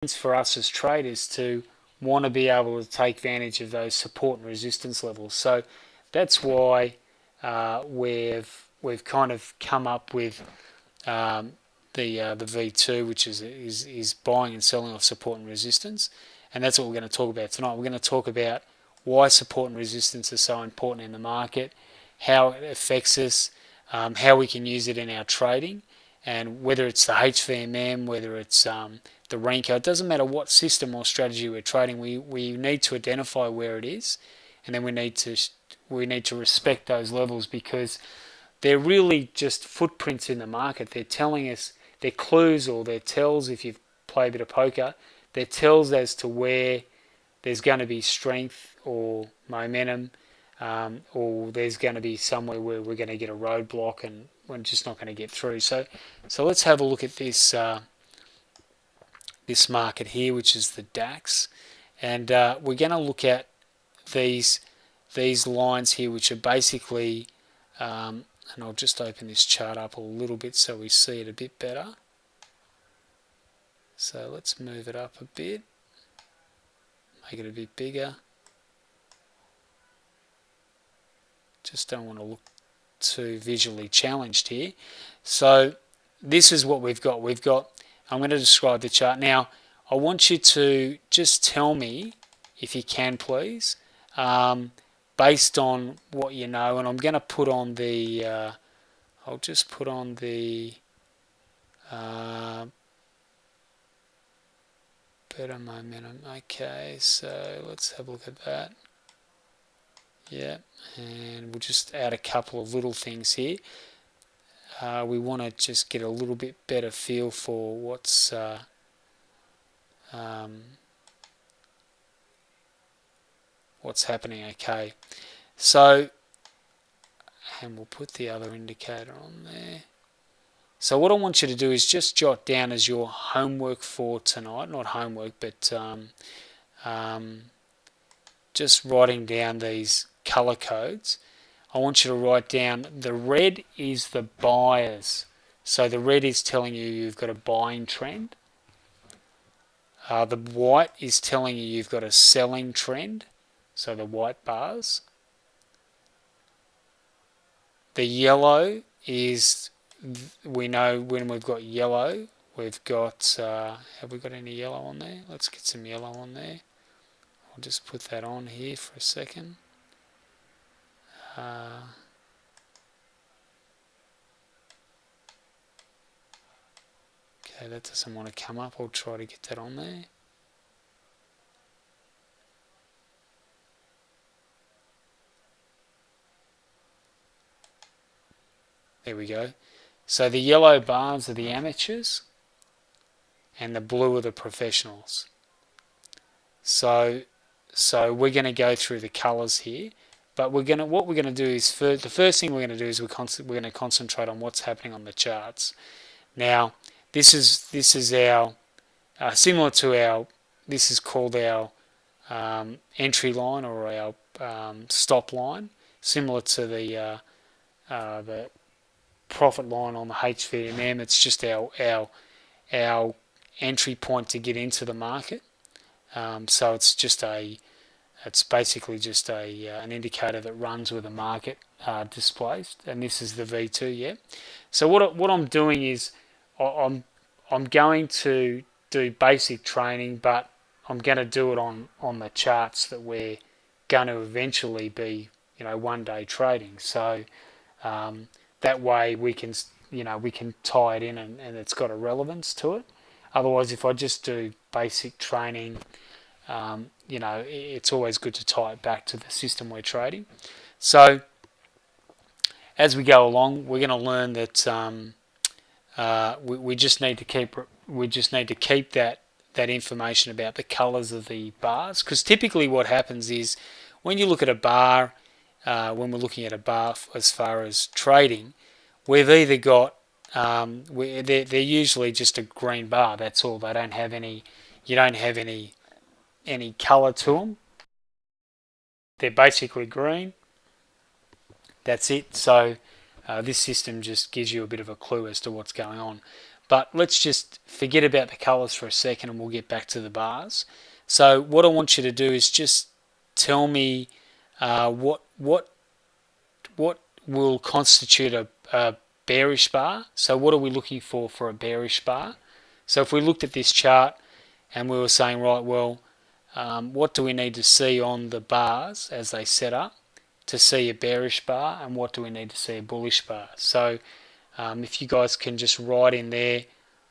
for us as traders to want to be able to take advantage of those support and resistance levels. So that's why we've kind of come up with the V2, which is buying and selling off support and resistance, and that's what we're going to talk about tonight. We're going to talk about why support and resistance are so important in the market, how it affects us, how we can use it in our trading, and whether it's the HVMM, whether it's the Renko, it doesn't matter what system or strategy we're trading. We need to identify where it is, and then we need to respect those levels, because they're really just footprints in the market. They're telling us, they're clues or they're tells. If you play a bit of poker, they're tells as to where there's going to be strength or momentum, or there's going to be somewhere where we're going to get a roadblock and we're just not going to get through. So let's have a look at this this market here, which is the DAX, and we're going to look at these lines here, which are basically, and I'll just open this chart up a little bit so we see it a bit better. So let's move it up a bit, make it a bit bigger. Just don't want to look too visually challenged here. So this is what we've got. I'm going to describe the chart. Now, I want you to just tell me, if you can please, based on what you know, and I'm going to put on the, I'll just put on the better momentum. Okay, so let's have a look at that. Yeah, and we'll just add a couple of little things here. We want to just get a little bit better feel for what's happening. Okay, so, and we'll put the other indicator on there. So what I want you to do is just jot down as your homework for tonight, not homework, but just writing down these color codes. I want you to write down, the red is the buyers. So the red is telling you you've got a buying trend. The white is telling you you've got a selling trend. So the white bars. The yellow is, we know when we've got yellow, we've got, have we got any yellow on there? Let's get some yellow on there. I'll just put that on here for a second. Okay, that doesn't want to come up. I'll try to get that on there. There we go. So the yellow bars are the amateurs and the blue are the professionals. So we're going to go through the colours here, but what we're going to do is, the first thing we're going to do is we're going to concentrate on what's happening on the charts. Now, this is our similar to our, this is called our entry line or our stop line, similar to the profit line on the HVMM. It's just our entry point to get into the market. So it's basically just an indicator that runs with the market displaced, and this is the V2. Yeah. So what I'm doing is I'm going to do basic training, but I'm going to do it on the charts that we're going to eventually be, one day trading. So that way we can tie it in and it's got a relevance to it. Otherwise, if I just do basic training, it's always good to tie it back to the system we're trading. So as we go along, we're going to learn that we just need to keep that information about the colours of the bars, because typically what happens is when you look at a bar, when we're looking at a bar as far as trading, we've either got they're usually just a green bar. That's all. They don't have any. You don't have any colour to them. They're basically green. That's it. So this system just gives you a bit of a clue as to what's going on. But let's just forget about the colours for a second and we'll get back to the bars. So what I want you to do is just tell me what will constitute a bearish bar. So what are we looking for a bearish bar? So if we looked at this chart and we were saying, right, well, what do we need to see on the bars as they set up to see a bearish bar, and what do we need to see a bullish bar? So if you guys can just write in there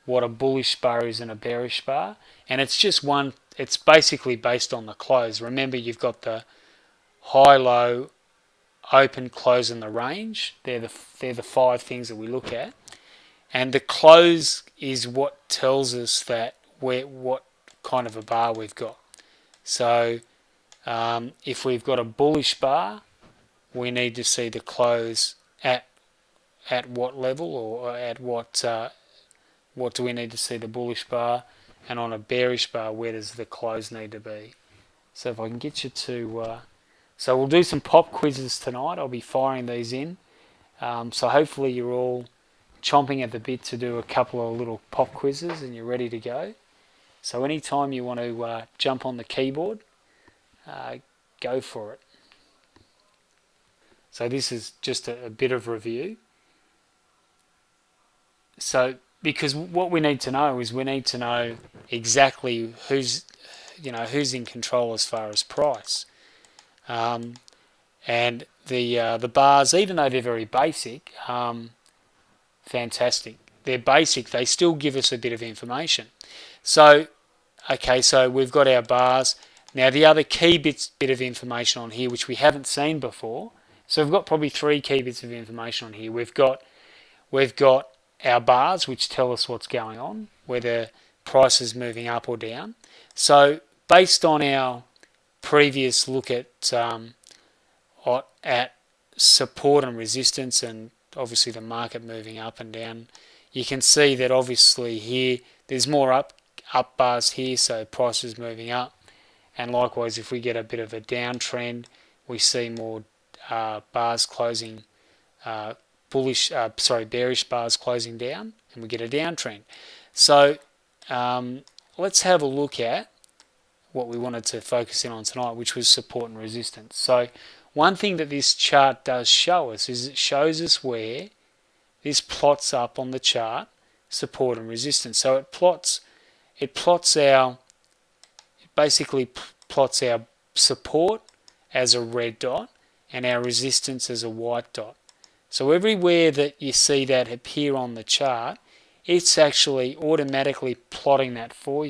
what a bullish bar is and a bearish bar, and it's just one, it's basically based on the close. Remember, you've got the high, low, open, close, and the range. They're the 5 things that we look at, and the close is what tells us that what kind of a bar we've got. So if we've got a bullish bar, we need to see the close at what level, or at what do we need to see the bullish bar, and on a bearish bar, where does the close need to be? So if I can get you to so we'll do some pop quizzes tonight. I'll be firing these in, so hopefully you're all chomping at the bit to do a couple of little pop quizzes and you're ready to go. So anytime you want to jump on the keyboard, go for it. So this is just a bit of review. So because what we need to know is we need to know exactly who's in control as far as price, and the bars, even though they're very basic, fantastic. They're basic. They still give us a bit of information. So okay, so we've got our bars. Now the other key bit of information on here, which we haven't seen before. So we've got probably 3 key bits of information on here. We've got our bars, which tell us what's going on, whether price is moving up or down. So based on our previous look at support and resistance, and obviously the market moving up and down, you can see that obviously here there's more up bars here, so price is moving up. And likewise, if we get a bit of a downtrend, we see more bars closing bearish bars closing down, and we get a downtrend. So let's have a look at what we wanted to focus in on tonight, which was support and resistance. So one thing that this chart does show us is it shows us where this plots up on the chart support and resistance. So it basically plots our support as a red dot and our resistance as a white dot. So everywhere that you see that appear on the chart, it's actually automatically plotting that for you.